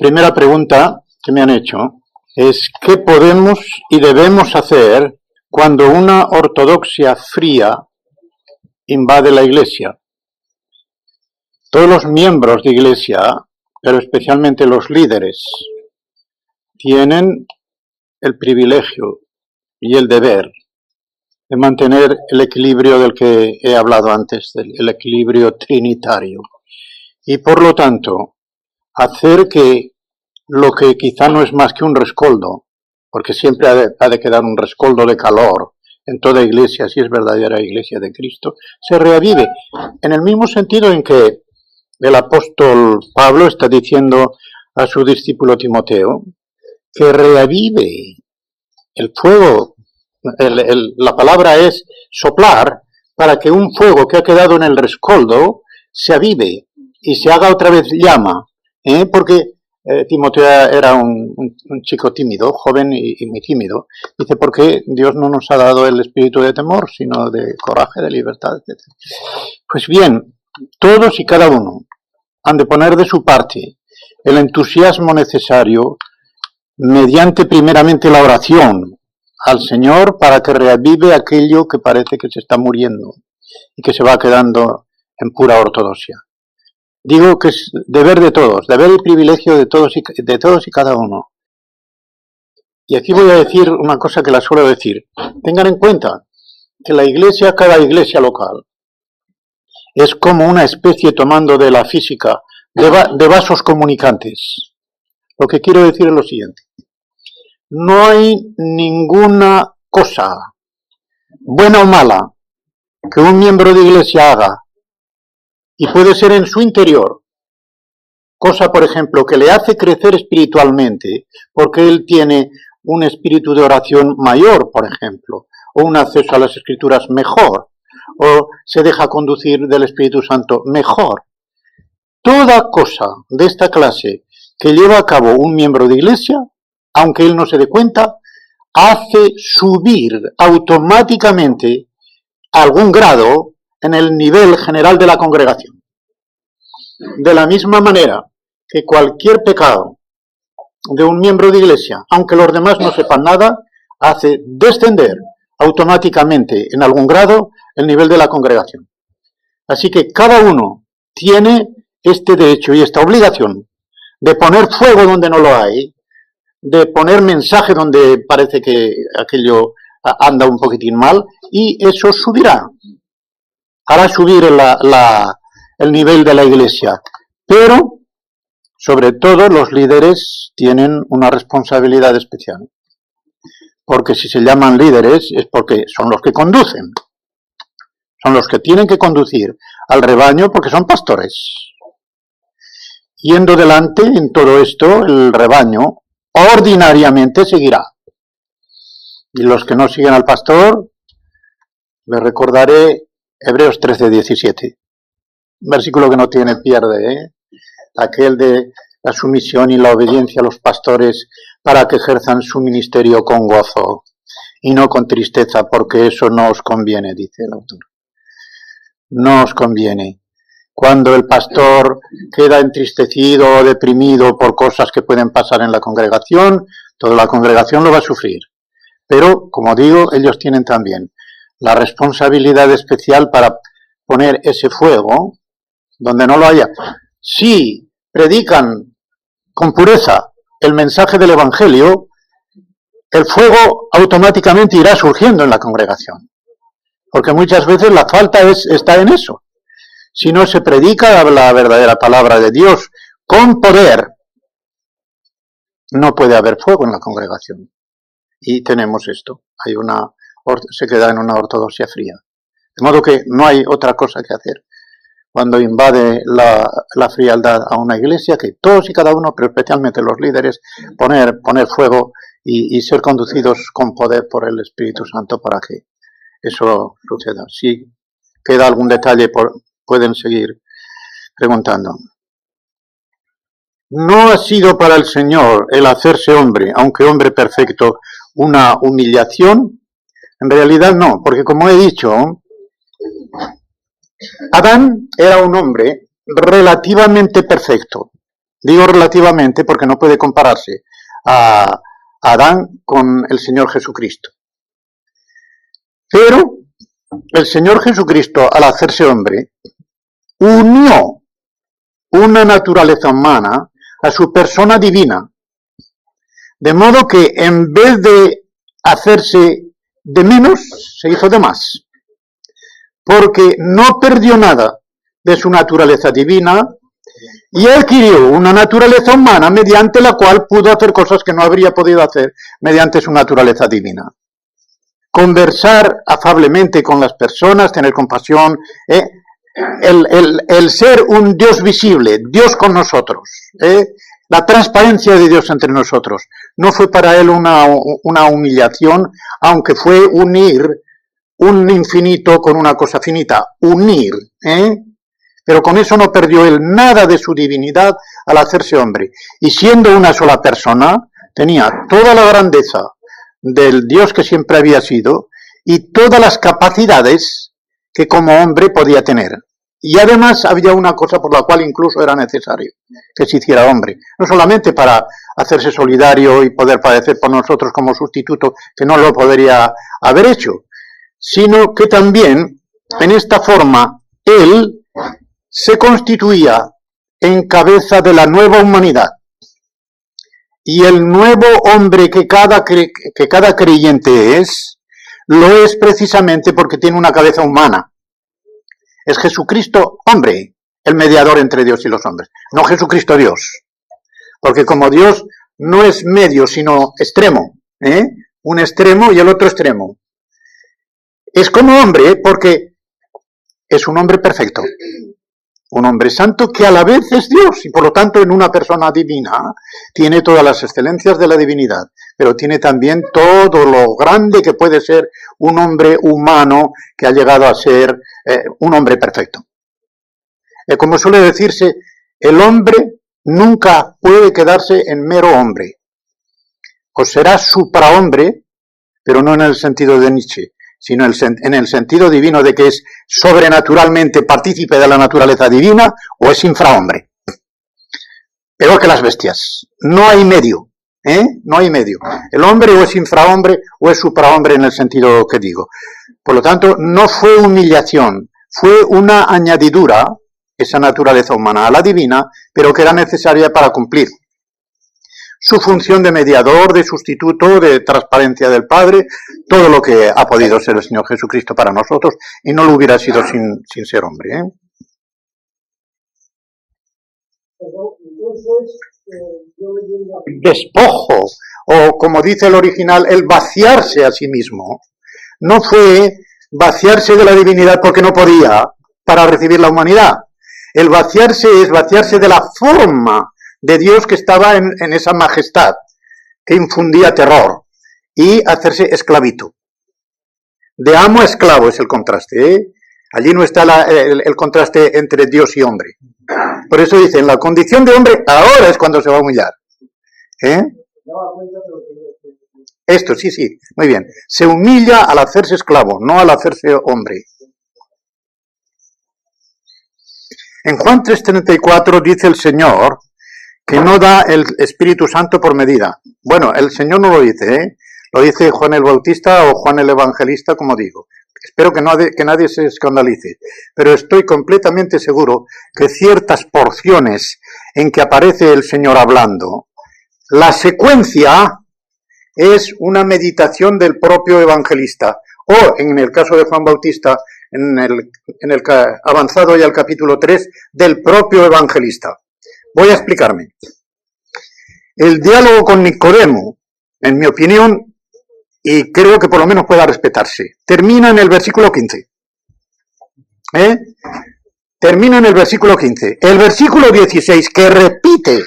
Primera pregunta que me han hecho es ¿qué podemos y debemos hacer cuando una ortodoxia fría invade la Iglesia? Todos los miembros de Iglesia, pero especialmente los líderes, tienen el privilegio y el deber de mantener el equilibrio del que he hablado antes, el equilibrio trinitario. Y por lo tanto, hacer que lo que quizá no es más que un rescoldo, porque siempre ha de quedar un rescoldo de calor en toda iglesia, si es verdadera iglesia de Cristo, se reavive. En el mismo sentido en que el apóstol Pablo está diciendo a su discípulo Timoteo que reavive el fuego. La palabra es soplar para que un fuego que ha quedado en el rescoldo se avive y se haga otra vez llama, porque Timoteo era un chico tímido, joven y muy tímido. Dice, porque Dios no nos ha dado el espíritu de temor, sino de coraje, de libertad, etc. Pues bien, todos y cada uno han de poner de su parte el entusiasmo necesario mediante primeramente la oración al Señor para que reavive aquello que parece que se está muriendo y que se va quedando en pura ortodoxia. Digo que es deber de todos, deber y privilegio de todos y cada uno. Y aquí voy a decir una cosa que la suelo decir. Tengan en cuenta que la iglesia, cada iglesia local, es como una especie, tomando de la física, de vasos comunicantes. Lo que quiero decir es lo siguiente. No hay ninguna cosa, buena o mala, que un miembro de iglesia haga, y puede ser en su interior, cosa, por ejemplo, que le hace crecer espiritualmente, porque él tiene un espíritu de oración mayor, por ejemplo, o un acceso a las Escrituras mejor, o se deja conducir del Espíritu Santo mejor. Toda cosa de esta clase que lleva a cabo un miembro de iglesia, aunque él no se dé cuenta, hace subir automáticamente a algún grado en el nivel general de la congregación. De la misma manera que cualquier pecado de un miembro de iglesia, aunque los demás no sepan nada, hace descender automáticamente en algún grado el nivel de la congregación. Así que cada uno tiene este derecho y esta obligación de poner fuego donde no lo hay, de poner mensaje donde parece que aquello anda un poquitín mal, y eso subirá, hará subir el nivel de la iglesia. Pero, sobre todo, los líderes tienen una responsabilidad especial. Porque si se llaman líderes es porque son los que conducen. Son los que tienen que conducir al rebaño porque son pastores. Yendo delante en todo esto, el rebaño ordinariamente seguirá. Y los que no siguen al pastor, les recordaré Hebreos 13:17. Un versículo que no tiene pierde, aquel de la sumisión y la obediencia a los pastores para que ejerzan su ministerio con gozo y no con tristeza, porque eso no os conviene, dice el autor. No os conviene. Cuando el pastor queda entristecido o deprimido por cosas que pueden pasar en la congregación, toda la congregación lo va a sufrir. Pero, como digo, ellos tienen también la responsabilidad especial para poner ese fuego donde no lo haya. Si predican con pureza el mensaje del Evangelio, el fuego automáticamente irá surgiendo en la congregación. Porque muchas veces la falta está en eso. Si no se predica la verdadera palabra de Dios con poder, no puede haber fuego en la congregación. Y tenemos esto. Se queda en una ortodoxia fría. De modo que no hay otra cosa que hacer cuando invade la frialdad a una iglesia, que todos y cada uno, pero especialmente los líderes, poner fuego y ser conducidos con poder por el Espíritu Santo para que eso suceda. Si queda algún detalle, pueden seguir preguntando. No ha sido para el Señor el hacerse hombre, aunque hombre perfecto, una humillación. En realidad no, porque como he dicho, Adán era un hombre relativamente perfecto. Digo relativamente porque no puede compararse a Adán con el Señor Jesucristo. Pero el Señor Jesucristo, al hacerse hombre, unió una naturaleza humana a su persona divina, de modo que en vez de hacerse de menos, se hizo de más, porque no perdió nada de su naturaleza divina y adquirió una naturaleza humana mediante la cual pudo hacer cosas que no habría podido hacer mediante su naturaleza divina. Conversar afablemente con las personas, tener compasión, el ser un Dios visible, Dios con nosotros, la transparencia de Dios entre nosotros. No fue para él una humillación, aunque fue unir un infinito con una cosa finita, unir, pero con eso no perdió él nada de su divinidad al hacerse hombre. Y siendo una sola persona, tenía toda la grandeza del Dios que siempre había sido y todas las capacidades que como hombre podía tener. Y además había una cosa por la cual incluso era necesario que se hiciera hombre, no solamente para hacerse solidario y poder padecer por nosotros como sustituto, que no lo podría haber hecho, sino que también en esta forma él se constituía en cabeza de la nueva humanidad. Y el nuevo hombre que cada creyente es, lo es precisamente porque tiene una cabeza humana. Es Jesucristo hombre, el mediador entre Dios y los hombres, no Jesucristo Dios. Porque como Dios no es medio, sino extremo, un extremo y el otro extremo. Es como hombre porque es un hombre perfecto. Un hombre santo que a la vez es Dios y por lo tanto en una persona divina tiene todas las excelencias de la divinidad, pero tiene también todo lo grande que puede ser un hombre humano que ha llegado a ser un hombre perfecto. Como suele decirse, el hombre nunca puede quedarse en mero hombre, o será suprahombre, pero no en el sentido de Nietzsche, sino en el sentido divino de que es sobrenaturalmente partícipe de la naturaleza divina o es infrahombre. Peor que las bestias. No hay medio, no hay medio. El hombre o es infrahombre o es suprahombre en el sentido que digo. Por lo tanto, no fue humillación, fue una añadidura, esa naturaleza humana a la divina, pero que era necesaria para cumplir su función de mediador, de sustituto, de transparencia del Padre, todo lo que ha podido ser el Señor Jesucristo para nosotros, y no lo hubiera sido sin ser hombre. Despojo, o como dice el original, el vaciarse a sí mismo, no fue vaciarse de la divinidad porque no podía para recibir la humanidad. El vaciarse es vaciarse de la forma de Dios que estaba en esa majestad, que infundía terror, y hacerse esclavito. De amo a esclavo es el contraste, Allí no está el contraste entre Dios y hombre. Por eso dice, en la condición de hombre, ahora es cuando se va a humillar. Esto, sí, muy bien. Se humilla al hacerse esclavo, no al hacerse hombre. En Juan 3:34 dice el Señor que no da el Espíritu Santo por medida. Bueno, el Señor no lo dice, Lo dice Juan el Bautista o Juan el Evangelista, como digo. Espero que nadie se escandalice, pero estoy completamente seguro que ciertas porciones en que aparece el Señor hablando, la secuencia es una meditación del propio evangelista, o en el caso de Juan Bautista, en el avanzado ya al capítulo 3, del propio evangelista. Voy a explicarme. El diálogo con Nicodemo, en mi opinión, y creo que por lo menos pueda respetarse, termina en el versículo 15. Termina en el versículo 15. El versículo 16, que repite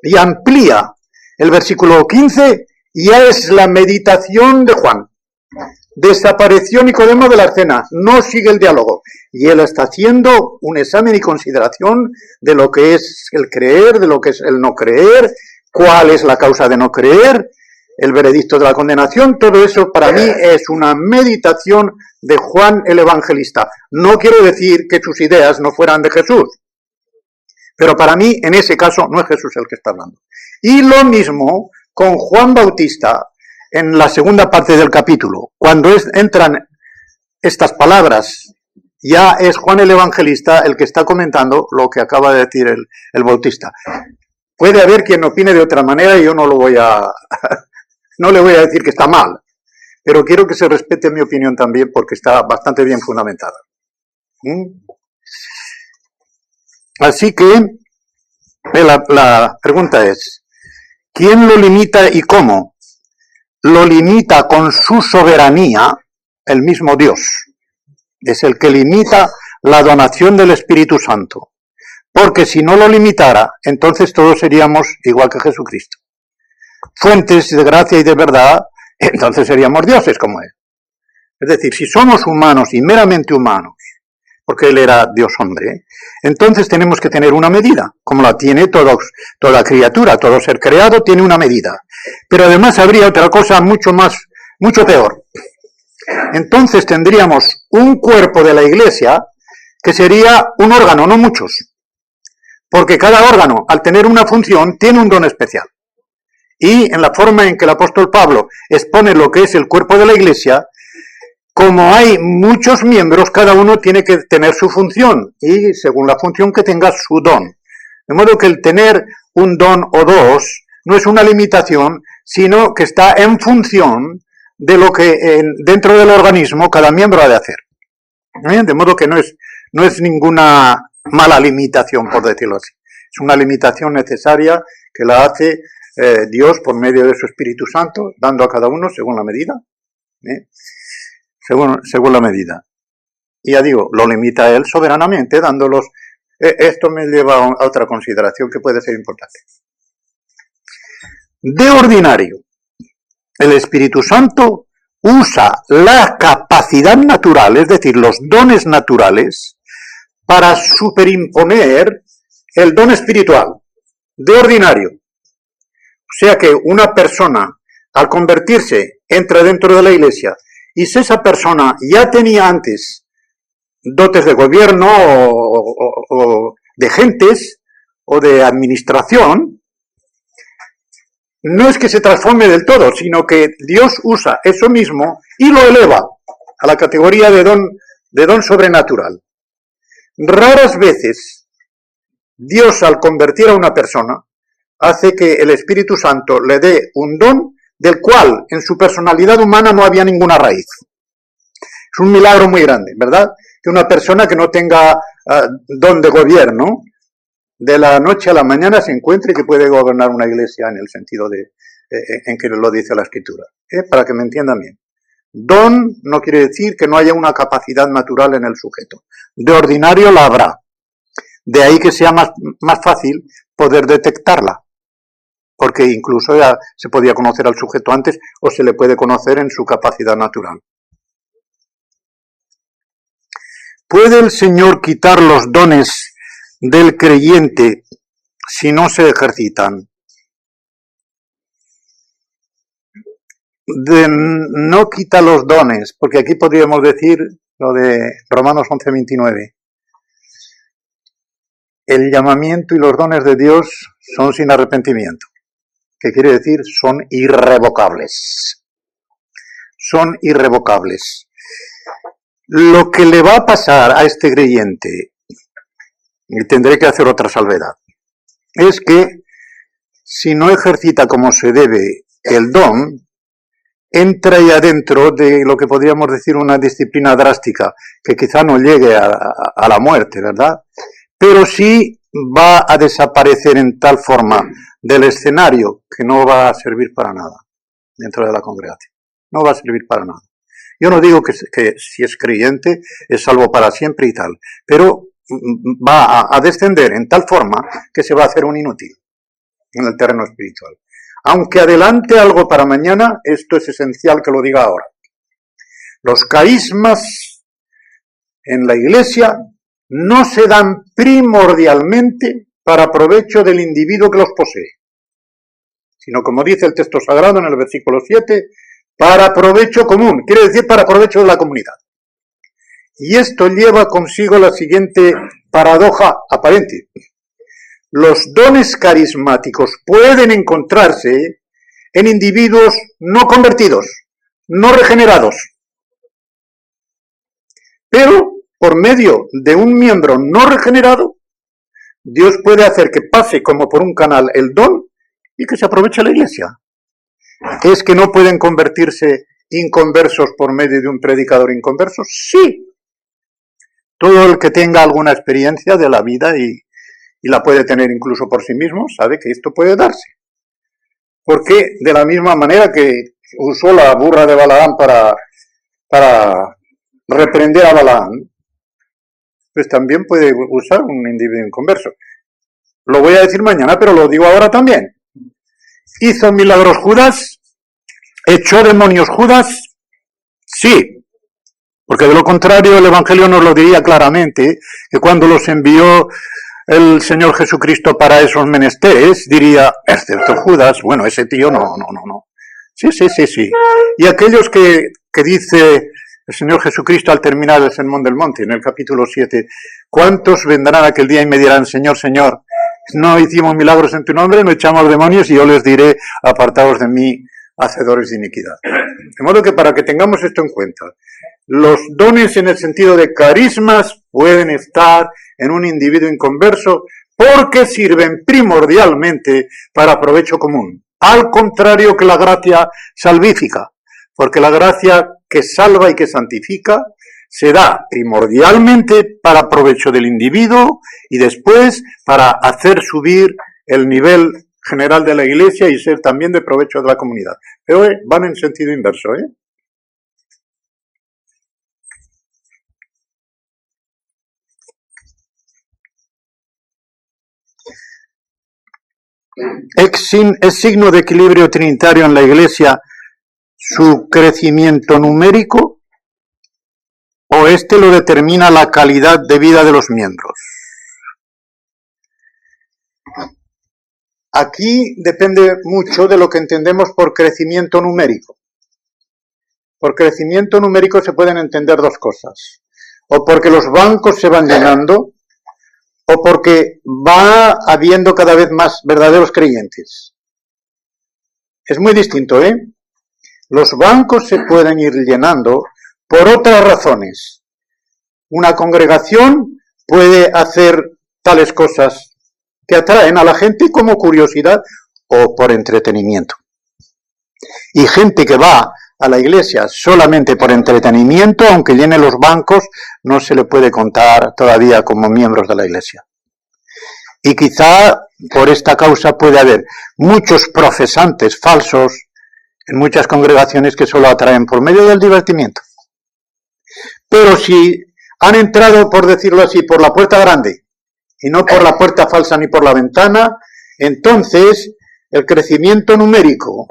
y amplía el versículo 15, ya es la meditación de Juan. Desapareció Nicodemo de la cena, no sigue el diálogo, y él está haciendo un examen y consideración de lo que es el creer, de lo que es el no creer, cuál es la causa de no creer, el veredicto de la condenación. Todo eso para mí es una meditación de Juan el Evangelista. No quiero decir que sus ideas no fueran de Jesús, Pero para mí, en ese caso, no es Jesús el que está hablando. Y lo mismo con Juan Bautista en la segunda parte del capítulo. Cuando entran estas palabras, ya es Juan el Evangelista el que está comentando lo que acaba de decir el Bautista. Puede haber quien opine de otra manera y yo no le voy a decir que está mal, pero quiero que se respete mi opinión también porque está bastante bien fundamentada. Así que la pregunta es, ¿quién lo limita y cómo? Lo limita con su soberanía el mismo Dios. Es el que limita la donación del Espíritu Santo. Porque si no lo limitara, entonces todos seríamos igual que Jesucristo. Fuentes de gracia y de verdad, entonces seríamos dioses como Él. Es decir, si somos humanos y meramente humanos, porque Él era Dios hombre, entonces tenemos que tener una medida, como la tiene toda criatura, todo ser creado tiene una medida. Pero además habría otra cosa mucho peor. Entonces tendríamos un cuerpo de la Iglesia que sería un órgano, no muchos. Porque cada órgano, al tener una función, tiene un don especial. Y en la forma en que el apóstol Pablo expone lo que es el cuerpo de la Iglesia, como hay muchos miembros, cada uno tiene que tener su función, y según la función que tenga su don. De modo que el tener un don o dos no es una limitación, sino que está en función de lo que dentro del organismo cada miembro ha de hacer. De modo que no es ninguna mala limitación, por decirlo así. Es una limitación necesaria que la hace Dios por medio de su Espíritu Santo, dando a cada uno según la medida. Según la medida. Y ya digo, lo limita Él soberanamente, dándolos. Esto me lleva a otra consideración que puede ser importante. De ordinario, el Espíritu Santo usa la capacidad natural, es decir, los dones naturales, para superimponer el don espiritual, de ordinario. O sea que una persona, al convertirse, entra dentro de la Iglesia, y si esa persona ya tenía antes dotes de gobierno o de gentes o de administración, no es que se transforme del todo, sino que Dios usa eso mismo y lo eleva a la categoría de don sobrenatural. Raras veces Dios, al convertir a una persona, hace que el Espíritu Santo le dé un don del cual en su personalidad humana no había ninguna raíz. Es un milagro muy grande, ¿verdad? Que una persona que no tenga don de gobierno, de la noche a la mañana se encuentre que puede gobernar una iglesia en el sentido en que lo dice la Escritura. Para que me entiendan bien. Don no quiere decir que no haya una capacidad natural en el sujeto. De ordinario la habrá. De ahí que sea más fácil poder detectarla. Porque incluso ya se podía conocer al sujeto antes o se le puede conocer en su capacidad natural. ¿Puede el Señor quitar los dones del creyente si no se ejercitan? No quita los dones, porque aquí podríamos decir lo de Romanos 11:29. El llamamiento y los dones de Dios son sin arrepentimiento. ¿Qué quiere decir? Son irrevocables. Son irrevocables. Lo que le va a pasar a este creyente, y tendré que hacer otra salvedad, es que si no ejercita como se debe el don, entra ya dentro de lo que podríamos decir una disciplina drástica, que quizá no llegue a la muerte, ¿verdad? Pero sí va a desaparecer en tal forma del escenario que no va a servir para nada dentro de la congregación. No va a servir para nada. Yo no digo que si es creyente es salvo para siempre y tal, pero va a descender en tal forma que se va a hacer un inútil en el terreno espiritual. Aunque adelante algo para mañana, esto es esencial que lo diga ahora. Los carismas en la Iglesia no se dan primordialmente para provecho del individuo que los posee, sino, como dice el texto sagrado en el versículo 7, para provecho común, quiere decir para provecho de la comunidad. Y esto lleva consigo la siguiente paradoja aparente. los dones carismáticos pueden encontrarse en individuos no convertidos, no regenerados. Pero por medio de un miembro no regenerado, Dios puede hacer que pase como por un canal el don y que se aproveche la iglesia. ¿Es que no pueden convertirse inconversos por medio de un predicador inconverso? Sí. Todo el que tenga alguna experiencia de la vida y la puede tener incluso por sí mismo, sabe que esto puede darse. Porque de la misma manera que usó la burra de Balaam para reprender a Balaam, pues también puede usar un individuo inconverso. Lo voy a decir mañana, pero lo digo ahora también. ¿Hizo milagros Judas? ¿Echó demonios Judas? Sí. Porque de lo contrario el Evangelio nos lo diría claramente, que cuando los envió el Señor Jesucristo para esos menesteres, diría, excepto Judas, bueno, ese tío no. Sí. Y aquellos que dice el Señor Jesucristo al terminar el Sermón del Monte, en el capítulo 7, ¿cuántos vendrán aquel día y me dirán, Señor, Señor, no hicimos milagros en tu nombre, no echamos demonios? Y yo les diré, apartaos de mí, hacedores de iniquidad. De modo que para que tengamos esto en cuenta, los dones en el sentido de carismas pueden estar en un individuo inconverso porque sirven primordialmente para provecho común. Al contrario que la gracia salvífica, porque la gracia que salva y que santifica se da primordialmente para provecho del individuo y después para hacer subir el nivel general de la iglesia y ser también de provecho de la comunidad. Pero van en sentido inverso, ¿Es signo de equilibrio trinitario en la Iglesia su crecimiento numérico o este lo determina la calidad de vida de los miembros? Aquí depende mucho de lo que entendemos por crecimiento numérico. Por crecimiento numérico se pueden entender dos cosas. O porque los bancos se van llenando, o porque va habiendo cada vez más verdaderos creyentes. Es muy distinto, Los bancos se pueden ir llenando por otras razones. Una congregación puede hacer tales cosas que atraen a la gente como curiosidad o por entretenimiento. Y gente que va a la iglesia solamente por entretenimiento, aunque llene los bancos, no se le puede contar todavía como miembros de la iglesia. Y quizá por esta causa puede haber muchos profesantes falsos en muchas congregaciones que solo atraen por medio del divertimiento. Pero si han entrado, por decirlo así, por la puerta grande y no por la puerta falsa ni por la ventana, entonces el crecimiento numérico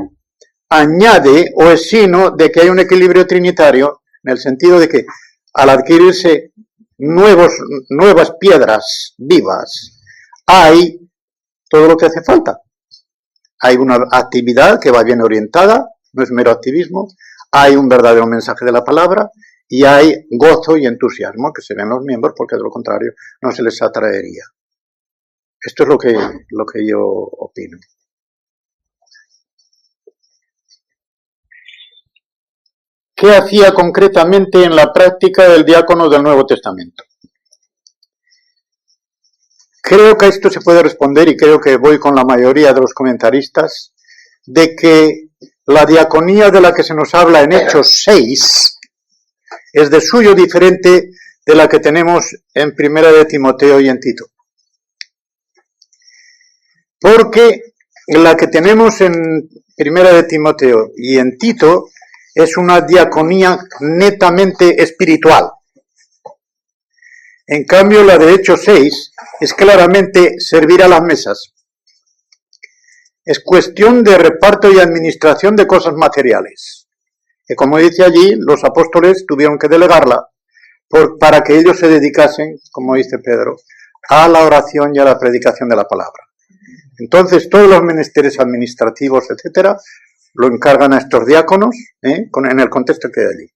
añade o es signo de que hay un equilibrio trinitario, en el sentido de que al adquirirse nuevas piedras vivas, hay todo lo que hace falta. Hay una actividad que va bien orientada, no es mero activismo, hay un verdadero mensaje de la palabra y hay gozo y entusiasmo que se ven los miembros, porque de lo contrario no se les atraería. Esto es lo que yo opino. ¿Qué hacía concretamente en la práctica del diácono del Nuevo Testamento? Creo que a esto se puede responder, y creo que voy con la mayoría de los comentaristas, de que la diaconía de la que se nos habla en Hechos 6 es de suyo diferente de la que tenemos en Primera de Timoteo y en Tito. Porque la que tenemos en Primera de Timoteo y en Tito es una diaconía netamente espiritual. En cambio, la de Hechos 6 es claramente servir a las mesas. Es cuestión de reparto y administración de cosas materiales, que como dice allí, los apóstoles tuvieron que delegarla para que ellos se dedicasen, como dice Pedro, a la oración y a la predicación de la palabra. Entonces, todos los menesteres administrativos, etcétera, lo encargan a estos diáconos, en el contexto que hay allí.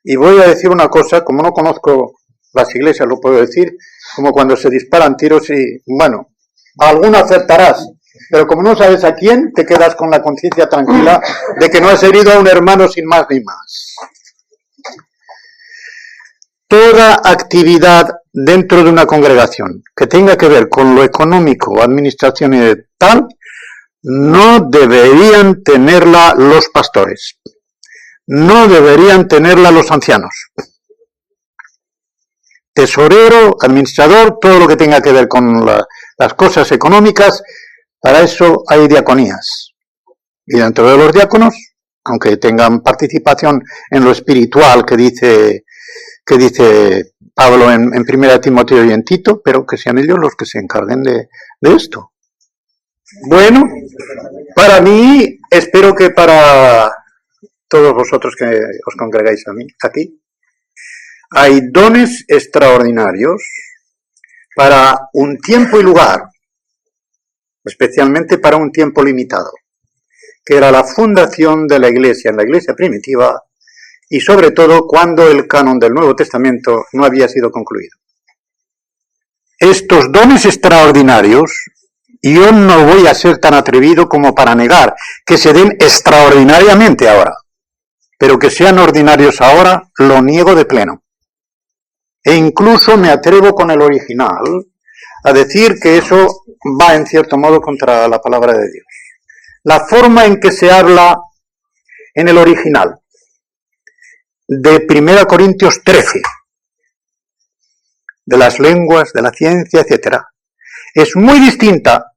Y voy a decir una cosa, como no conozco las iglesias, lo puedo decir, como cuando se disparan tiros y, bueno, A alguno acertarás, pero como no sabes a quién, te quedas con la conciencia tranquila de que no has herido a un hermano sin más ni más. Toda actividad dentro de una congregación que tenga que ver con lo económico, administración y tal, no deberían tenerla los pastores, no deberían tenerla los ancianos. Tesorero, administrador, todo lo que tenga que ver con las cosas económicas, para eso hay diaconías. Y dentro de los diáconos, aunque tengan participación en lo espiritual que dice Pablo en 1 Timoteo y en Tito, pero que sean ellos los que se encarguen de esto. Bueno, para mí, espero que para todos vosotros que os congregáis aquí, hay dones extraordinarios para un tiempo y lugar, especialmente para un tiempo limitado, que era la fundación de la Iglesia, en la Iglesia primitiva, y sobre todo cuando el canon del Nuevo Testamento no había sido concluido. Estos dones extraordinarios, yo no voy a ser tan atrevido como para negar que se den extraordinariamente ahora, pero que sean ordinarios ahora, lo niego de pleno. E incluso me atrevo con el original a decir que eso va en cierto modo contra la palabra de Dios. La forma en que se habla en el original de 1 Corintios 13, de las lenguas, de la ciencia, etc., es muy distinta,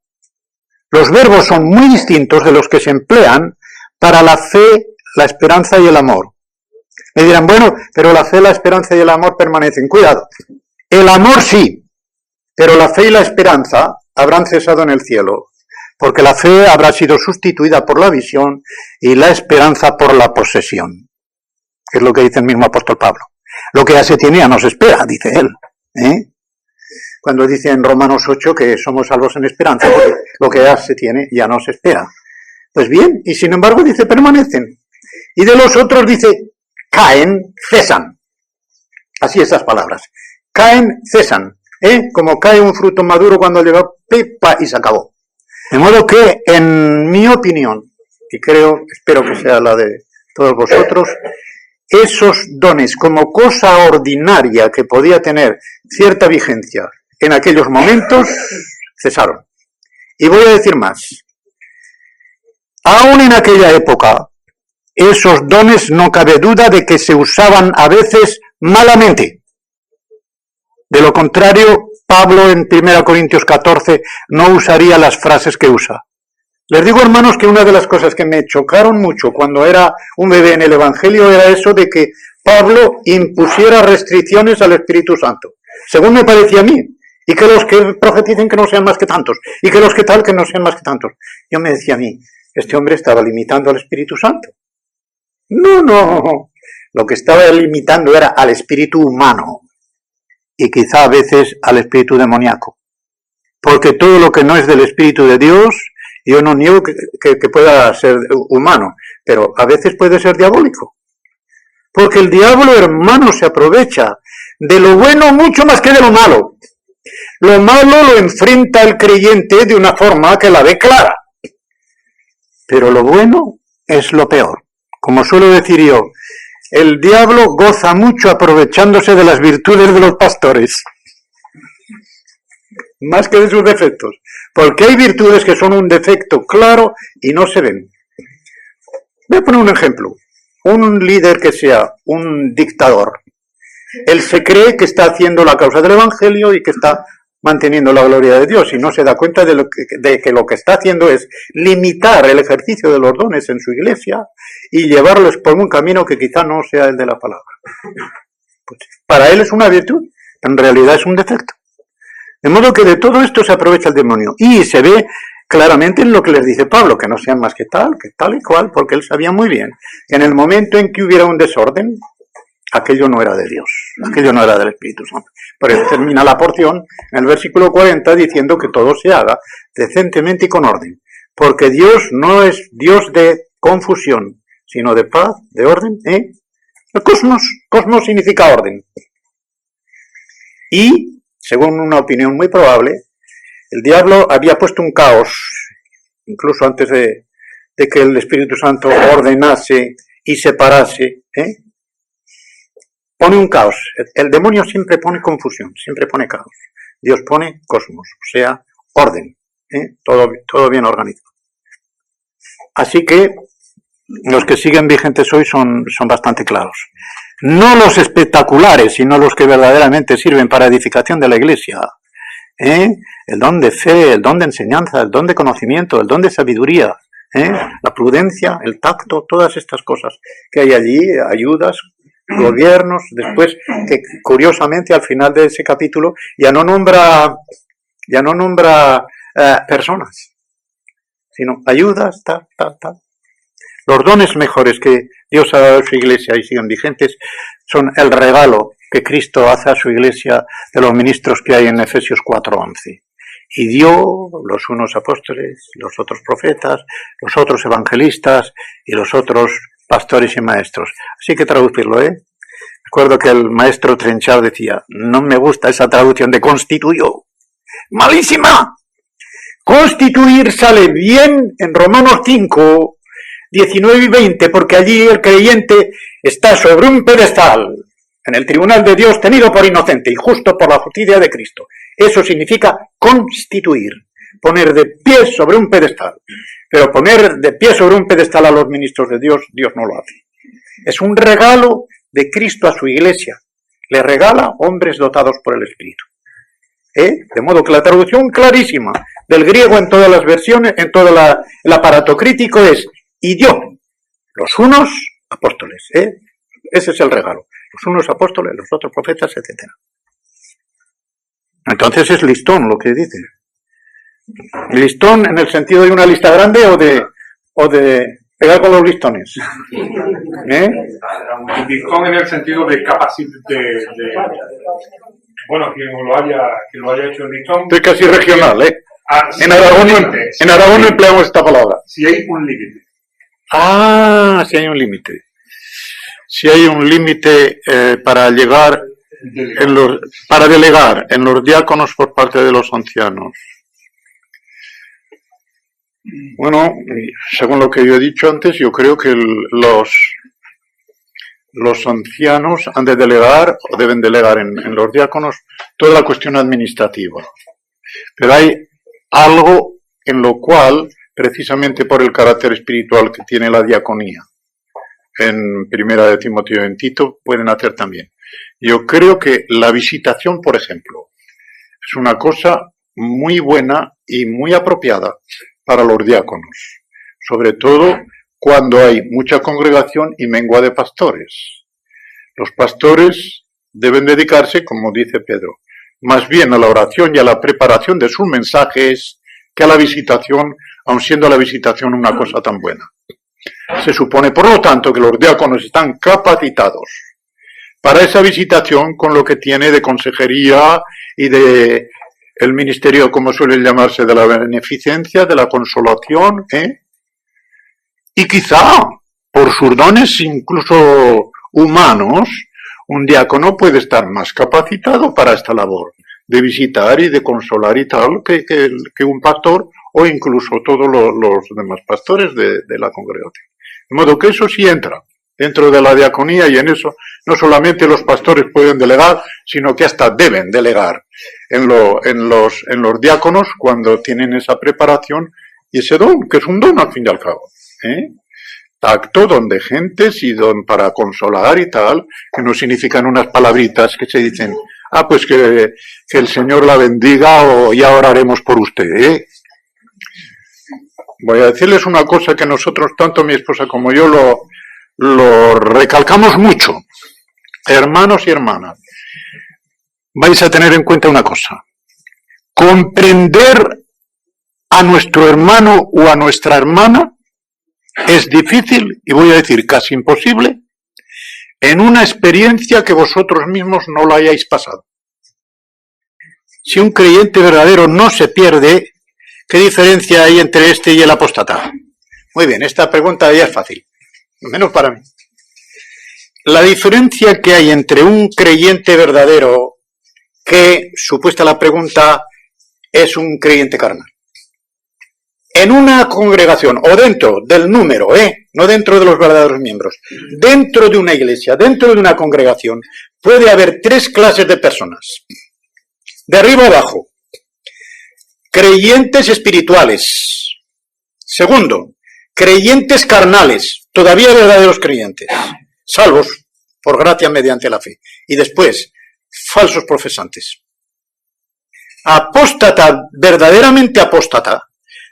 los verbos son muy distintos de los que se emplean para la fe, la esperanza y el amor. Me dirán, bueno, pero la fe, la esperanza y el amor permanecen. Cuidado, el amor sí, pero la fe y la esperanza habrán cesado en el cielo, porque la fe habrá sido sustituida por la visión y la esperanza por la posesión. Es lo que dice el mismo apóstol Pablo. Lo que ya se tiene ya no se espera, dice él. Cuando dice en Romanos 8 que somos salvos en esperanza, porque lo que ya se tiene ya no se espera. Pues bien, y sin embargo dice permanecen. Y de los otros dice caen, cesan. Así estas palabras. Caen, cesan. Como cae un fruto maduro cuando llega pepa y se acabó. De modo que, en mi opinión, y espero que sea la de todos vosotros, esos dones como cosa ordinaria que podía tener cierta vigencia en aquellos momentos, cesaron. Y voy a decir más. Aún en aquella época, esos dones no cabe duda de que se usaban a veces malamente. De lo contrario, Pablo en 1 Corintios 14 no usaría las frases que usa. Les digo, hermanos, que una de las cosas que me chocaron mucho cuando era un bebé en el Evangelio era eso de que Pablo impusiera restricciones al Espíritu Santo, según me parecía a mí, y que los que profeticen que no sean más que tantos, y que los que tal que no sean más que tantos. Yo me decía a mí, este hombre estaba limitando al Espíritu Santo. No, lo que estaba limitando era al espíritu humano, y quizá a veces al espíritu demoníaco. Porque todo lo que no es del Espíritu de Dios, yo no niego que pueda ser humano, pero a veces puede ser diabólico. Porque el diablo, hermano, se aprovecha de lo bueno mucho más que de lo malo. Lo malo lo enfrenta el creyente de una forma que la ve clara. Pero lo bueno es lo peor. Como suelo decir yo, el diablo goza mucho aprovechándose de las virtudes de los pastores, más que de sus defectos, porque hay virtudes que son un defecto claro y no se ven. Voy a poner un ejemplo. Un líder que sea un dictador, él se cree que está haciendo la causa del Evangelio y que está manteniendo la gloria de Dios, y no se da cuenta de que lo que está haciendo es limitar el ejercicio de los dones en su iglesia y llevarlos por un camino que quizá no sea el de la palabra. Pues para él es una virtud, en realidad es un defecto. De modo que de todo esto se aprovecha el demonio, y se ve claramente en lo que les dice Pablo, que no sean más que tal y cual, porque él sabía muy bien que en el momento en que hubiera un desorden, aquello no era de Dios, aquello no era del Espíritu Santo. Por eso termina la porción en el versículo 40 diciendo que todo se haga decentemente y con orden, porque Dios no es Dios de confusión, sino de paz, de orden. El cosmos significa orden. Y, según una opinión muy probable, El diablo había puesto un caos, incluso antes de que el Espíritu Santo ordenase y separase, pone un caos. El demonio siempre pone confusión, siempre pone caos. Dios pone cosmos, o sea, orden, todo bien organizado. Así que los que siguen vigentes hoy son bastante claros. No los espectaculares, sino los que verdaderamente sirven para edificación de la Iglesia. El don de fe, el don de enseñanza, el don de conocimiento, el don de sabiduría, la prudencia, el tacto, todas estas cosas que hay allí, ayudas, gobiernos, después que curiosamente al final de ese capítulo ya no nombra personas, sino ayudas, tal. Los dones mejores que Dios ha dado a su Iglesia y siguen vigentes son el regalo que Cristo hace a su Iglesia de los ministros que hay en Efesios 4:11. Y dio los unos apóstoles, los otros profetas, los otros evangelistas y los otros pastores y maestros. Así que traducirlo, Recuerdo que el maestro Trenchard decía, no me gusta esa traducción de constituyó. ¡Malísima! Constituir sale bien en Romanos 5, 19 y 20, porque allí el creyente está sobre un pedestal, en el tribunal de Dios, tenido por inocente y justo por la justicia de Cristo. Eso significa constituir, poner de pie sobre un pedestal. Pero poner de pie sobre un pedestal a los ministros de Dios, Dios no lo hace. Es un regalo de Cristo a su Iglesia. Le regala hombres dotados por el Espíritu. De modo que la traducción clarísima del griego en todas las versiones, en todo el aparato crítico es y dio los unos apóstoles. Ese es el regalo. Los unos apóstoles, los otros profetas, etc. Entonces es listón lo que dice. Listón en el sentido de una lista grande o de pegar con los listones. Listón en el sentido de capacidad bueno, quien lo haya hecho en listón. Estoy casi regional, Si en Aragón no empleamos esta palabra. Si hay un límite. Si hay un límite. Si hay un límite para llegar para delegar en los diáconos por parte de los ancianos. Bueno, según lo que yo he dicho antes, yo creo que los ancianos han de delegar o deben delegar en los diáconos toda la cuestión administrativa. Pero hay algo en lo cual, precisamente por el carácter espiritual que tiene la diaconía, en Primera de Timoteo y en Tito, pueden hacer también. Yo creo que la visitación, por ejemplo, es una cosa muy buena y muy apropiada para los diáconos, sobre todo cuando hay mucha congregación y mengua de pastores. Los pastores deben dedicarse, como dice Pedro, más bien a la oración y a la preparación de sus mensajes que a la visitación, aun siendo la visitación una cosa tan buena. Se supone, por lo tanto, que los diáconos están capacitados para esa visitación con lo que tiene de consejería y de el ministerio, como suele llamarse, de la beneficencia, de la consolación, y quizá, por sus dones incluso humanos, un diácono puede estar más capacitado para esta labor, de visitar y de consolar y tal, que un pastor o incluso todos los demás pastores de la congregación. De modo que eso sí entra dentro de la diaconía y en eso no solamente los pastores pueden delegar, sino que hasta deben delegar en los diáconos cuando tienen esa preparación y ese don, que es un don al fin y al cabo. Tacto, don de gentes y don para consolar y tal, que no significan unas palabritas que se dicen, pues que el Señor la bendiga o ya oraremos por usted, Voy a decirles una cosa que nosotros, tanto mi esposa como yo, lo recalcamos mucho. Hermanos y hermanas, vais a tener en cuenta una cosa. Comprender a nuestro hermano o a nuestra hermana es difícil, y voy a decir casi imposible, en una experiencia que vosotros mismos no la hayáis pasado. Si un creyente verdadero no se pierde, ¿qué diferencia hay entre este y el apóstata? Muy bien, esta pregunta ya es fácil, al menos para mí. La diferencia que hay entre un creyente verdadero, que, supuesta la pregunta, es un creyente carnal. En una congregación, o dentro del número, no dentro de los verdaderos miembros, dentro de una iglesia, dentro de una congregación, puede haber 3 clases de personas. De arriba abajo, creyentes espirituales. Segundo, creyentes carnales, todavía verdaderos creyentes, salvos por gracia mediante la fe. Y después, falsos profesantes. Apóstata, verdaderamente apóstata,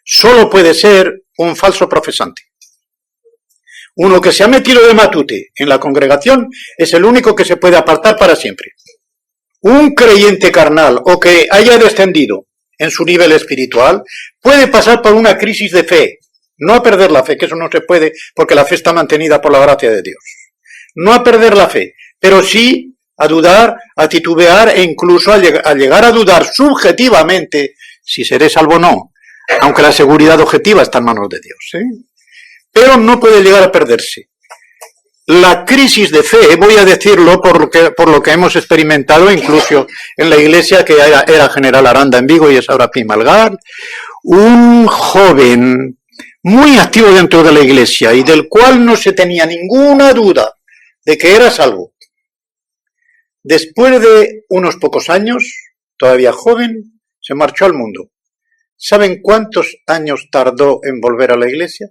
solo puede ser un falso profesante. Uno que se ha metido de matute en la congregación es el único que se puede apartar para siempre. Un creyente carnal o que haya descendido en su nivel espiritual puede pasar por una crisis de fe. No a perder la fe, que eso no se puede porque la fe está mantenida por la gracia de Dios. No a perder la fe, pero sí a dudar, a titubear e incluso a llegar a dudar subjetivamente si seré salvo o no. Aunque la seguridad objetiva está en manos de Dios, pero no puede llegar a perderse. La crisis de fe, voy a decirlo por lo que hemos experimentado incluso en la iglesia que era General Aranda en Vigo y es ahora Pimalgar, un joven muy activo dentro de la iglesia y del cual no se tenía ninguna duda de que era salvo. Después de unos pocos años, todavía joven, se marchó al mundo. ¿Saben cuántos años tardó en volver a la iglesia?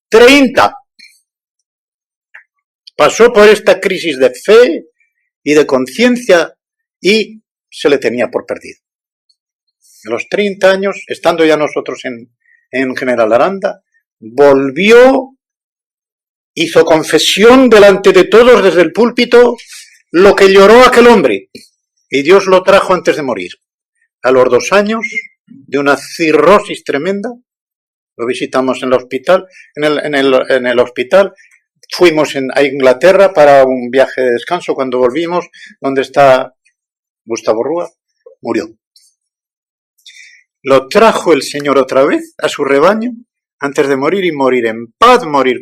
30. Pasó por esta crisis de fe y de conciencia y se le tenía por perdido. A los 30 años, estando ya nosotros en General Aranda, volvió, hizo confesión delante de todos desde el púlpito lo que lloró aquel hombre y Dios lo trajo antes de morir. A los 2 años, de una cirrosis tremenda, lo visitamos en el hospital, en el hospital, fuimos a Inglaterra para un viaje de descanso, cuando volvimos, donde está Gustavo Rúa, murió. Lo trajo el Señor otra vez a su rebaño, antes de morir y morir en paz, morir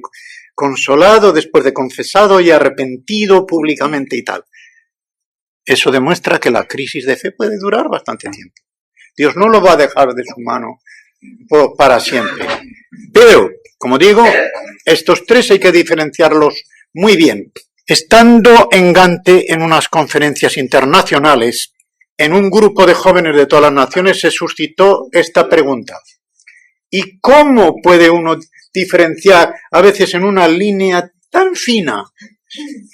consolado, después de confesado y arrepentido públicamente y tal. Eso demuestra que la crisis de fe puede durar bastante tiempo. Dios no lo va a dejar de su mano para siempre. Pero, como digo, estos 3 hay que diferenciarlos muy bien. Estando en Gante en unas conferencias internacionales, en un grupo de jóvenes de todas las naciones se suscitó esta pregunta. ¿Y cómo puede uno diferenciar a veces en una línea tan fina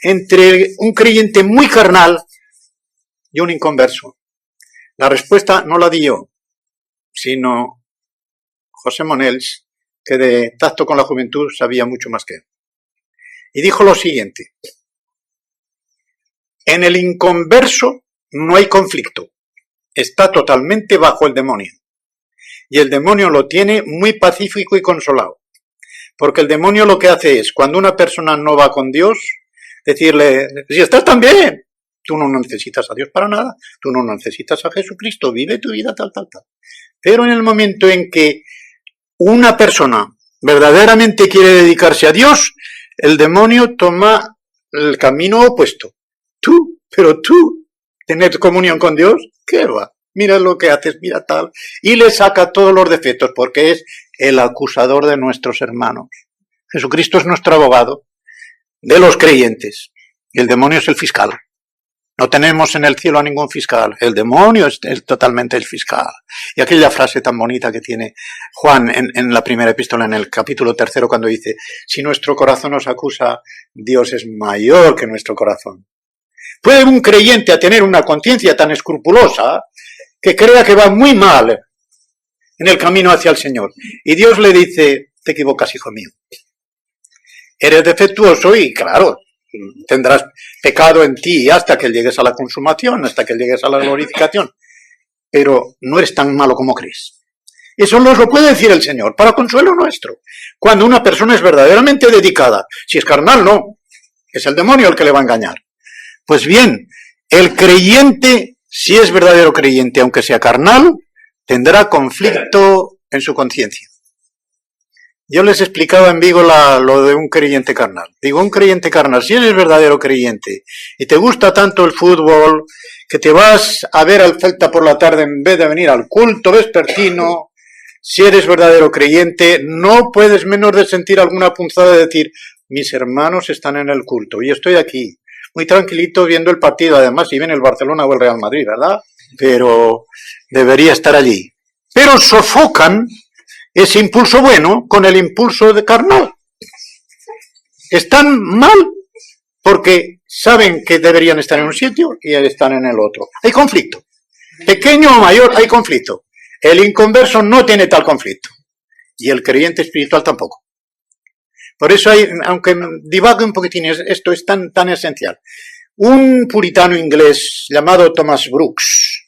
entre un creyente muy carnal y un inconverso? La respuesta no la di yo, sino José Monells, que de tacto con la juventud sabía mucho más que él. Y dijo lo siguiente: en el inconverso no hay conflicto, está totalmente bajo el demonio. Y el demonio lo tiene muy pacífico y consolado. Porque el demonio lo que hace es, cuando una persona no va con Dios, decirle, si estás tan bien, tú no necesitas a Dios para nada, tú no necesitas a Jesucristo, vive tu vida tal. Pero en el momento en que una persona verdaderamente quiere dedicarse a Dios, el demonio toma el camino opuesto. Pero tú, tener comunión con Dios, ¿qué va? Mira lo que haces, mira tal. Y le saca todos los defectos, porque es el acusador de nuestros hermanos. Jesucristo es nuestro abogado de los creyentes. Y el demonio es el fiscal. No tenemos en el cielo a ningún fiscal. El demonio es totalmente el fiscal. Y aquella frase tan bonita que tiene Juan en la primera epístola, en el capítulo 3, cuando dice, si nuestro corazón nos acusa, Dios es mayor que nuestro corazón. ¿Puede un creyente tener una conciencia tan escrupulosa que crea que va muy mal en el camino hacia el Señor? Y Dios le dice, te equivocas, hijo mío. Eres defectuoso y, claro, tendrás pecado en ti hasta que llegues a la consumación, hasta que llegues a la glorificación. Pero no eres tan malo como crees. Eso nos lo puede decir el Señor, para consuelo nuestro. Cuando una persona es verdaderamente dedicada, si es carnal, no. Es el demonio el que le va a engañar. Pues bien, el creyente, si es verdadero creyente, aunque sea carnal, tendrá conflicto en su conciencia. Yo les explicaba en Vigo lo de un creyente carnal. Digo, un creyente carnal, si eres verdadero creyente y te gusta tanto el fútbol, que te vas a ver al Celta por la tarde en vez de venir al culto vespertino, si eres verdadero creyente, no puedes menos de sentir alguna punzada de decir, mis hermanos están en el culto y estoy aquí, muy tranquilito viendo el partido, además si viene el Barcelona o el Real Madrid, ¿verdad? Pero debería estar allí. Pero sofocan ese impulso bueno con el impulso de carnal. Están mal porque saben que deberían estar en un sitio y están en el otro. Hay conflicto. Pequeño o mayor, hay conflicto. El inconverso no tiene tal conflicto. Y el creyente espiritual tampoco. Por eso hay, aunque divague un poquitín, esto es tan esencial. Un puritano inglés llamado Thomas Brooks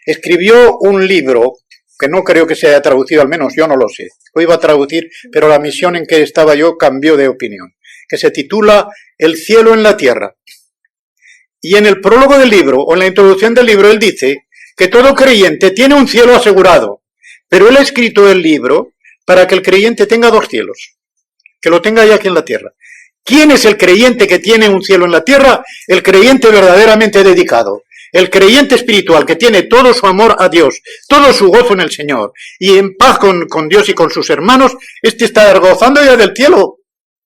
escribió un libro que no creo que se haya traducido, al menos yo no lo sé. Lo iba a traducir, pero la misión en que estaba yo cambió de opinión. Que se titula El cielo en la tierra. Y en el prólogo del libro, o en la introducción del libro, él dice que todo creyente tiene un cielo asegurado, pero él ha escrito el libro para que el creyente tenga dos cielos, que lo tenga ya aquí en la tierra. ¿Quién es el creyente que tiene un cielo en la tierra? El creyente verdaderamente dedicado, el creyente espiritual que tiene todo su amor a Dios, todo su gozo en el Señor, y en paz con Dios y con sus hermanos, este está gozando ya del cielo.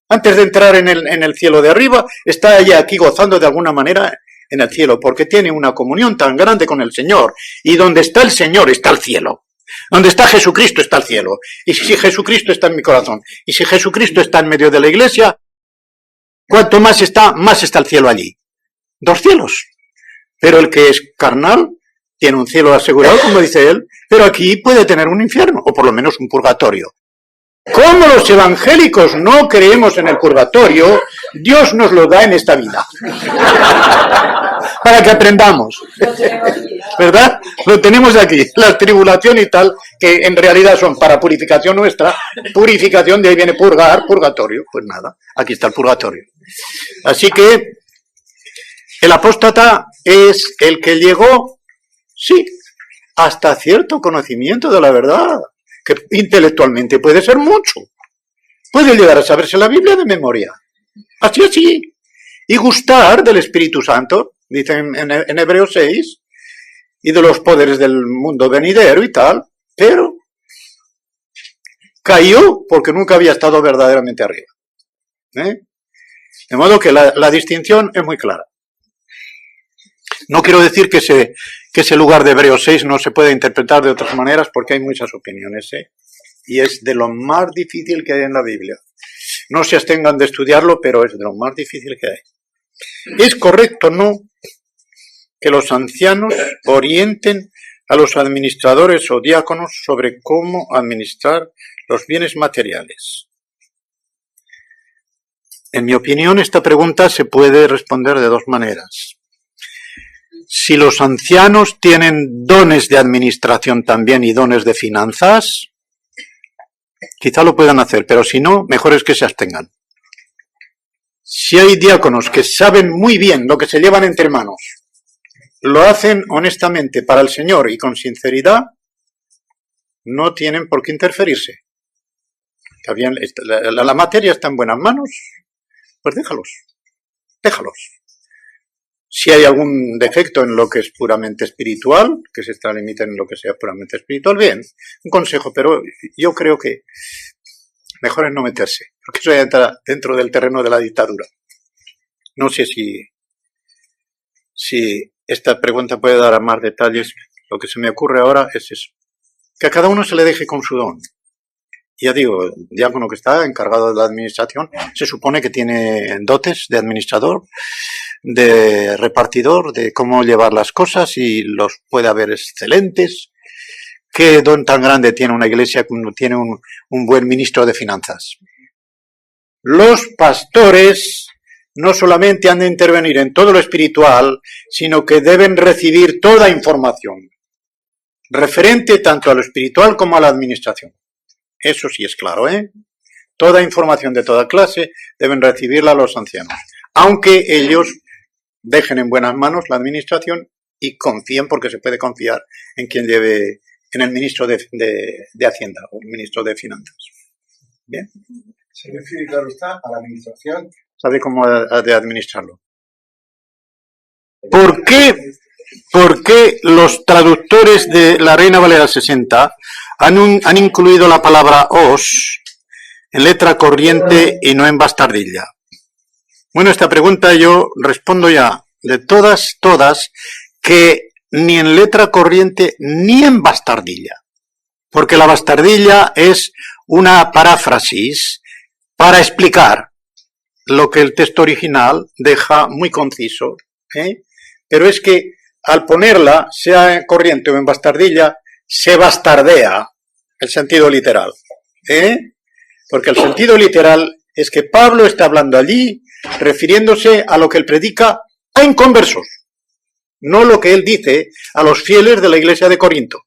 Antes de entrar en el cielo de arriba, está ya aquí gozando de alguna manera en el cielo, porque tiene una comunión tan grande con el Señor. Y donde está el Señor está el cielo. Donde está Jesucristo está el cielo. Y si Jesucristo está en mi corazón, y si Jesucristo está en medio de la iglesia, cuanto más está el cielo allí. Dos cielos. Pero el que es carnal tiene un cielo asegurado, como dice él, pero aquí puede tener un infierno, o por lo menos un purgatorio. Como los evangélicos no creemos en el purgatorio, Dios nos lo da en esta vida. Para que aprendamos. ¿Verdad? Lo tenemos aquí. La tribulación y tal, que en realidad son para purificación nuestra. Purificación, de ahí viene purgar, purgatorio. Pues nada, aquí está el purgatorio. Así que el apóstata es el que llegó, sí, hasta cierto conocimiento de la verdad. Que intelectualmente puede ser mucho. Puede llegar a saberse la Biblia de memoria. Así. Y gustar del Espíritu Santo, dicen en Hebreos 6, y de los poderes del mundo venidero y tal, pero cayó porque nunca había estado verdaderamente arriba. De modo que la distinción es muy clara. No quiero decir que ese lugar de Hebreos 6 no se puede interpretar de otras maneras porque hay muchas opiniones, y es de lo más difícil que hay en la Biblia. No se abstengan de estudiarlo, pero es de lo más difícil que hay. ¿Es correcto o no que los ancianos orienten a los administradores o diáconos sobre cómo administrar los bienes materiales? En mi opinión, esta pregunta se puede responder de dos maneras. Si los ancianos tienen dones de administración también y dones de finanzas, quizá lo puedan hacer, pero si no, mejor es que se abstengan. Si hay diáconos que saben muy bien lo que se llevan entre manos, lo hacen honestamente para el Señor y con sinceridad, no tienen por qué interferirse. Está bien, la materia está en buenas manos, pues déjalos. Si hay algún defecto en lo que es puramente espiritual, que se extralimite en lo que sea puramente espiritual, bien, un consejo, pero yo creo que mejor es no meterse, porque eso ya entra dentro del terreno de la dictadura. No sé si esta pregunta puede dar a más detalles. Lo que se me ocurre ahora es eso, que a cada uno se le deje con su don. Ya digo, el diácono que está encargado de la administración se supone que tiene dotes de administrador, de repartidor, de cómo llevar las cosas, y los puede haber excelentes. ¿Qué don tan grande tiene una iglesia como tiene un buen ministro de finanzas? Los pastores no solamente han de intervenir en todo lo espiritual, sino que deben recibir toda información referente tanto a lo espiritual como a la administración. Eso sí es claro, Toda información de toda clase deben recibirla los ancianos, aunque ellos dejen en buenas manos la administración y confíen, porque se puede confiar en quien lleve, en el ministro de Hacienda o el ministro de Finanzas. Bien. Se refiere, claro está, a la administración. Sabe cómo ha de administrarlo. ¿Por qué por qué los traductores de la Reina Valera 60 han incluido la palabra os en letra corriente y no en bastardilla. Bueno, esta pregunta yo respondo ya de todas, que ni en letra corriente ni en bastardilla. Porque la bastardilla es una paráfrasis para explicar lo que el texto original deja muy conciso. Pero es que al ponerla, sea en corriente o en bastardilla, se bastardea el sentido literal. Porque el sentido literal es que Pablo está hablando allí refiriéndose a lo que él predica a inconversos, no lo que él dice a los fieles de la iglesia de Corinto.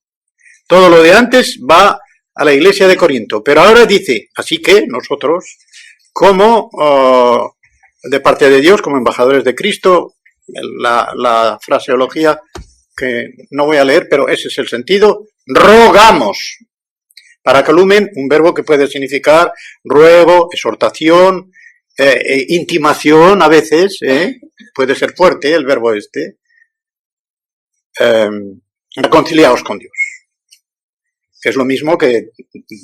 Todo lo de antes va a la iglesia de Corinto, pero ahora dice, así que nosotros, como de parte de Dios, como embajadores de Cristo, la fraseología que no voy a leer, pero ese es el sentido, rogamos. Paracalumen, un verbo que puede significar ruego, exhortación, intimación a veces, puede ser fuerte el verbo este, reconciliaos con Dios. Que es lo mismo que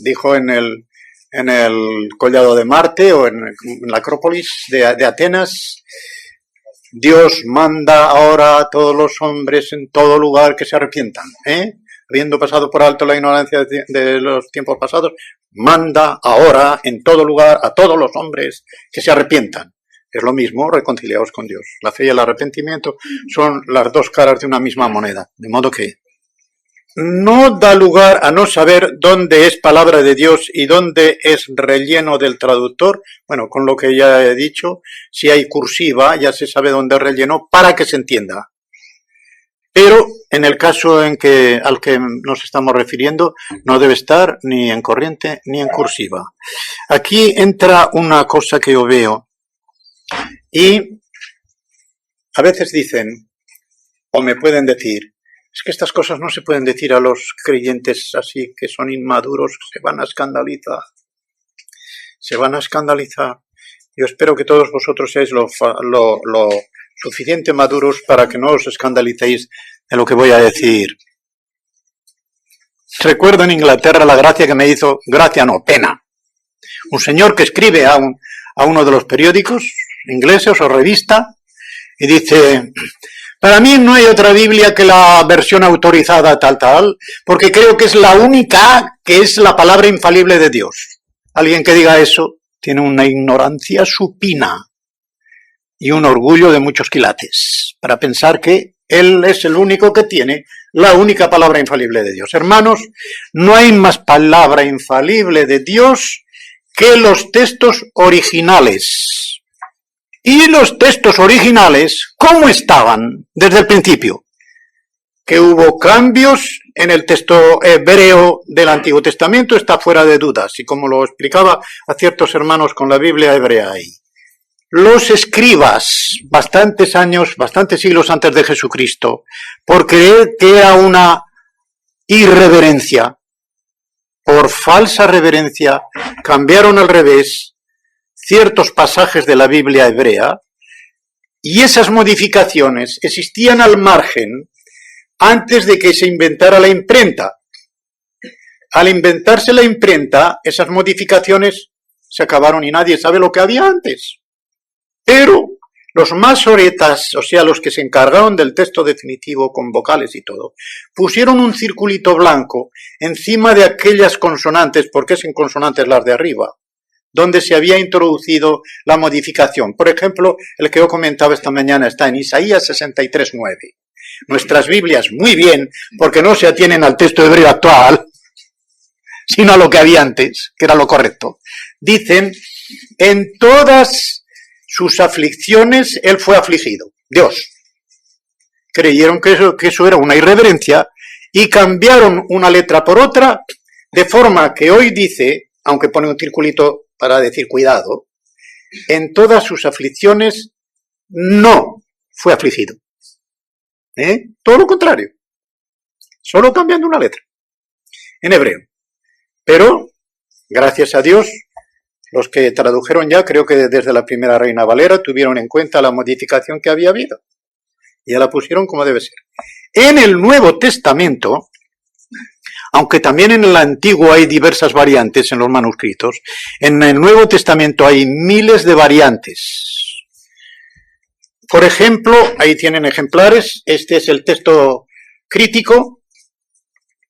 dijo en el collado de Marte o en la Acrópolis de Atenas. Dios manda ahora a todos los hombres en todo lugar que se arrepientan, habiendo pasado por alto la ignorancia de los tiempos pasados, manda ahora en todo lugar a todos los hombres que se arrepientan. Es lo mismo, reconciliaos con Dios. La fe y el arrepentimiento son las dos caras de una misma moneda, de modo que no da lugar a no saber dónde es palabra de Dios y dónde es relleno del traductor. Bueno, con lo que ya he dicho, si hay cursiva ya se sabe dónde es relleno para que se entienda. Pero en el caso al que nos estamos refiriendo, no debe estar ni en corriente ni en cursiva. Aquí entra una cosa que yo veo y a veces dicen, o me pueden decir, es que estas cosas no se pueden decir a los creyentes así que son inmaduros, se van a escandalizar. Se van a escandalizar. Yo espero que todos vosotros seáis lo suficiente maduros para que no os escandalicéis de lo que voy a decir. Recuerdo en Inglaterra la gracia que me hizo, gracia no, pena. Un señor que escribe a uno de los periódicos ingleses o revista y dice, para mí no hay otra Biblia que la versión autorizada tal, porque creo que es la única que es la palabra infalible de Dios. Alguien que diga eso tiene una ignorancia supina y un orgullo de muchos quilates, para pensar que él es el único que tiene la única palabra infalible de Dios. Hermanos, no hay más palabra infalible de Dios que los textos originales. Y los textos originales, ¿cómo estaban desde el principio? Que hubo cambios en el texto hebreo del Antiguo Testamento, está fuera de dudas, y como lo explicaba a ciertos hermanos con la Biblia hebrea ahí. Los escribas, bastantes siglos antes de Jesucristo, por creer que era una irreverencia, por falsa reverencia, cambiaron al revés ciertos pasajes de la Biblia hebrea, y esas modificaciones existían al margen antes de que se inventara la imprenta. Al inventarse la imprenta, esas modificaciones se acabaron y nadie sabe lo que había antes. Pero los masoretas, o sea, los que se encargaron del texto definitivo con vocales y todo, pusieron un circulito blanco encima de aquellas consonantes, porque es en consonantes las de arriba, donde se había introducido la modificación. Por ejemplo, el que yo comentaba esta mañana está en Isaías 63:9. Nuestras Biblias, muy bien, porque no se atienen al texto hebreo actual, sino a lo que había antes, que era lo correcto. Dicen, en todas sus aflicciones él fue afligido, Dios. Creyeron que eso era una irreverencia y cambiaron una letra por otra, de forma que hoy dice, aunque pone un circulito para decir cuidado, en todas sus aflicciones no fue afligido. Todo lo contrario, solo cambiando una letra, en hebreo. Pero, gracias a Dios, los que tradujeron ya, creo que desde la primera Reina Valera, tuvieron en cuenta la modificación que había habido. Ya la pusieron como debe ser. En el Nuevo Testamento, aunque también en el Antiguo hay diversas variantes en los manuscritos, en el Nuevo Testamento hay miles de variantes. Por ejemplo, ahí tienen ejemplares, este es el texto crítico,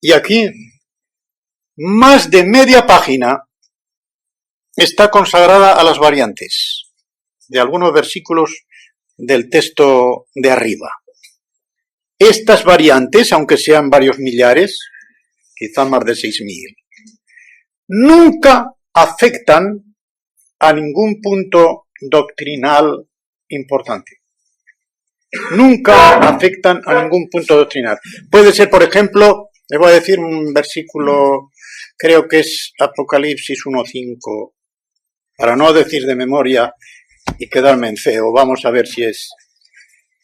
y aquí más de media página está consagrada a las variantes de algunos versículos del texto de arriba. Estas variantes, aunque sean varios millares, quizá más de 6.000, nunca afectan a ningún punto doctrinal importante. Nunca afectan a ningún punto doctrinal. Puede ser, por ejemplo, le voy a decir un versículo, creo que es Apocalipsis 1.5, para no decir de memoria y quedarme en feo. Vamos a ver si es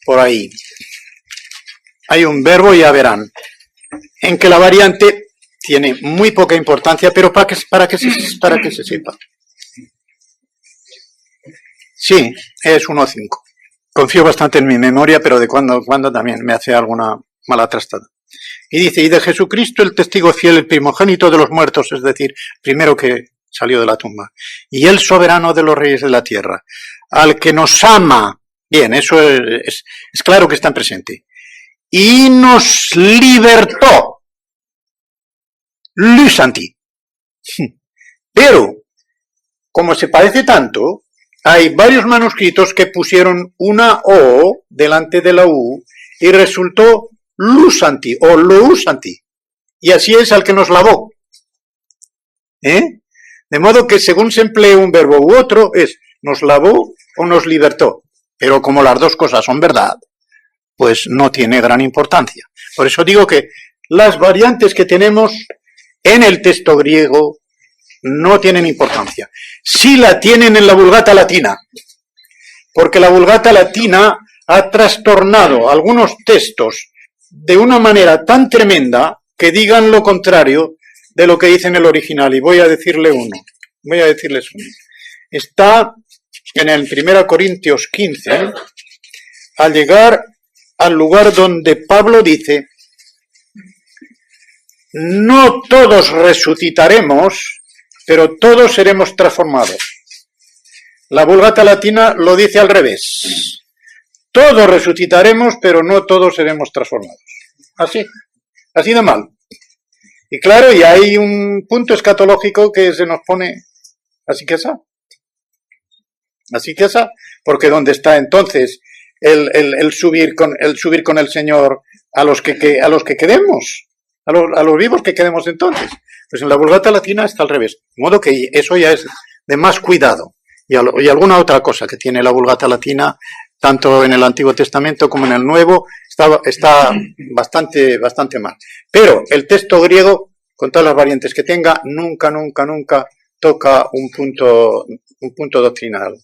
por ahí. Hay un verbo, ya verán, en que la variante tiene muy poca importancia, pero para que se sepa. Sí, es 1.5. Confío bastante en mi memoria, pero de cuando en cuando también me hace alguna mala trastada. Y dice, y de Jesucristo el testigo fiel, el primogénito de los muertos, es decir, primero que salió de la tumba, y el soberano de los reyes de la tierra, al que nos ama, bien, eso es claro que está presente, y nos libertó, lusanti. Pero, como se parece tanto, hay varios manuscritos que pusieron una O delante de la U y resultó lusanti o lousanti. Y así es al que nos lavó. De modo que según se emplee un verbo u otro es nos lavó o nos libertó. Pero como las dos cosas son verdad, pues no tiene gran importancia. Por eso digo que las variantes que tenemos en el texto griego no tienen importancia. Sí la tienen en la Vulgata Latina, porque la Vulgata Latina ha trastornado algunos textos de una manera tan tremenda que digan lo contrario de lo que dice en el original. Y voy a decirles uno. Está en el 1 Corintios 15, al llegar al lugar donde Pablo dice, no todos resucitaremos, pero todos seremos transformados. La Vulgata Latina lo dice al revés. Todos resucitaremos, pero no todos seremos transformados. Así de mal. Y claro, y hay un punto escatológico que se nos pone así que esa. Porque ¿dónde está entonces el subir con el Señor a los que quedemos? A los vivos que quedemos entonces. Pues en la Vulgata Latina está al revés. De modo que eso ya es de más cuidado. Y alguna otra cosa que tiene la Vulgata Latina, tanto en el Antiguo Testamento como en el Nuevo, está bastante mal. Pero el texto griego, con todas las variantes que tenga, nunca toca un punto doctrinal.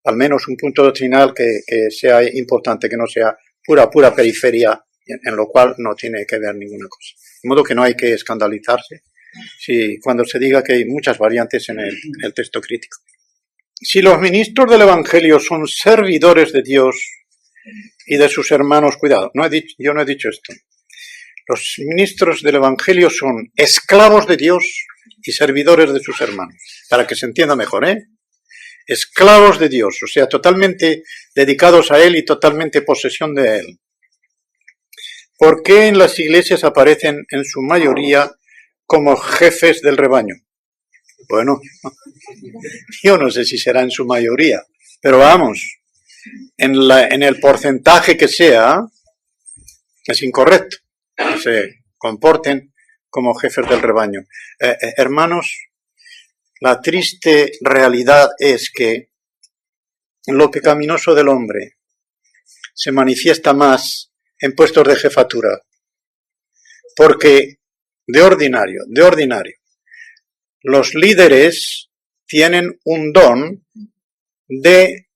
Al menos un punto doctrinal que sea importante, que no sea pura periferia, en lo cual no tiene que ver ninguna cosa. De modo que no hay que escandalizarse cuando se diga que hay muchas variantes en el texto crítico. Si los ministros del Evangelio son servidores de Dios y de sus hermanos, cuidado, yo no he dicho esto. Los ministros del Evangelio son esclavos de Dios y servidores de sus hermanos, para que se entienda mejor, esclavos de Dios, o sea, totalmente dedicados a Él y totalmente posesión de Él. ¿Por qué en las iglesias aparecen en su mayoría como jefes del rebaño? Bueno, yo no sé si será en su mayoría, pero vamos, en el porcentaje que sea, es incorrecto que se comporten como jefes del rebaño. Hermanos, la triste realidad es que lo pecaminoso del hombre se manifiesta más en puestos de jefatura, porque de ordinario, los líderes tienen un don de,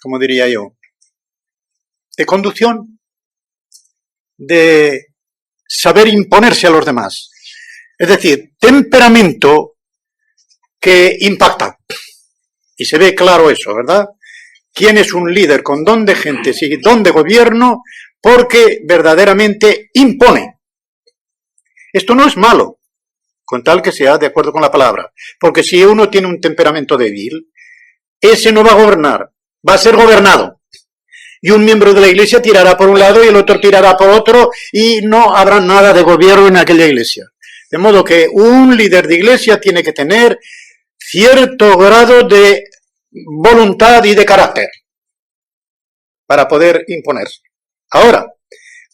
¿cómo diría yo?, de conducción, de saber imponerse a los demás. Es decir, temperamento que impacta. Y se ve claro eso, ¿verdad? quién es un líder con don de gentes y don de gobierno, porque verdaderamente impone. Esto no es malo, con tal que sea de acuerdo con la palabra, porque si uno tiene un temperamento débil, ese no va a gobernar, va a ser gobernado. Y un miembro de la iglesia tirará por un lado y el otro tirará por otro y no habrá nada de gobierno en aquella iglesia. De modo que un líder de iglesia tiene que tener cierto grado de voluntad y de carácter para poder imponerse. Ahora,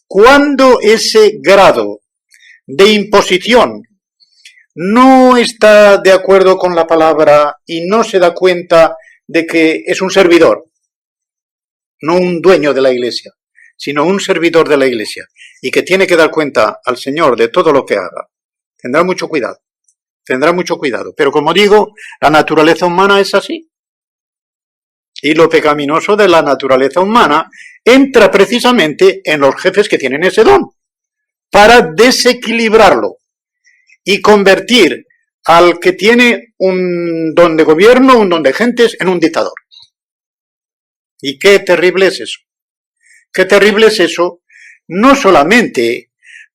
cuando ese grado de imposición no está de acuerdo con la palabra y no se da cuenta de que es un servidor, no un dueño de la iglesia, sino un servidor de la iglesia, y que tiene que dar cuenta al Señor de todo lo que haga, tendrá mucho cuidado. Pero como digo, la naturaleza humana es así. Y lo pecaminoso de la naturaleza humana entra precisamente en los jefes que tienen ese don, para desequilibrarlo y convertir al que tiene un don de gobierno, un don de gentes, en un dictador. Y qué terrible es eso. Qué terrible es eso, no solamente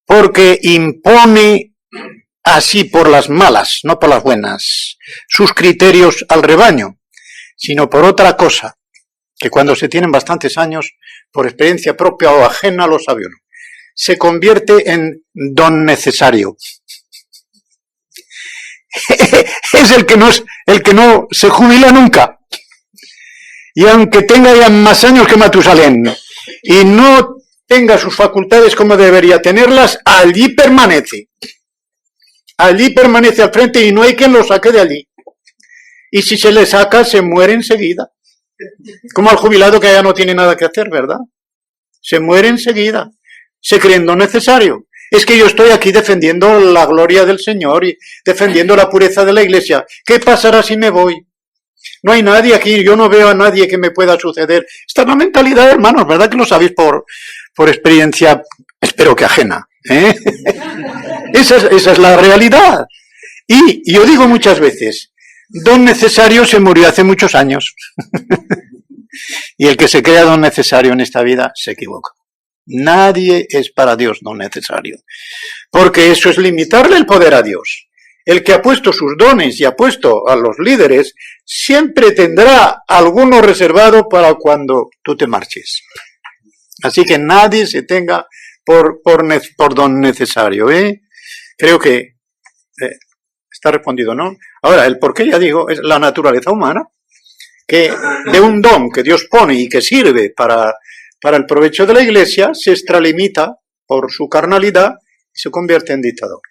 porque impone así por las malas, no por las buenas, sus criterios al rebaño, sino por otra cosa, que cuando se tienen bastantes años, por experiencia propia o ajena, lo sabe uno. Se convierte en don necesario. Es el que no se jubila nunca. Y aunque tenga ya más años que Matusalén y no tenga sus facultades como debería tenerlas, allí permanece. Allí permanece al frente y no hay quien lo saque de allí. Y si se le saca, se muere enseguida. Como al jubilado que ya no tiene nada que hacer, ¿verdad? Se muere enseguida. Se creyendo necesario. Es que yo estoy aquí defendiendo la gloria del Señor y defendiendo la pureza de la iglesia. ¿Qué pasará si me voy? No hay nadie aquí, yo no veo a nadie que me pueda suceder. Esta es la mentalidad, hermanos, ¿verdad que lo sabéis por experiencia, espero que ajena? Esa es la realidad. Y yo digo muchas veces, don necesario se murió hace muchos años. Y el que se crea don necesario en esta vida se equivoca. Nadie es para Dios don necesario. Porque eso es limitarle el poder a Dios. El que ha puesto sus dones y ha puesto a los líderes, siempre tendrá alguno reservado para cuando tú te marches. Así que nadie se tenga por don necesario, ¿eh? Creo que está respondido, ¿no? Ahora, el por qué, ya digo, es la naturaleza humana, que de un don que Dios pone y que sirve para el provecho de la iglesia, se extralimita por su carnalidad y se convierte en dictador.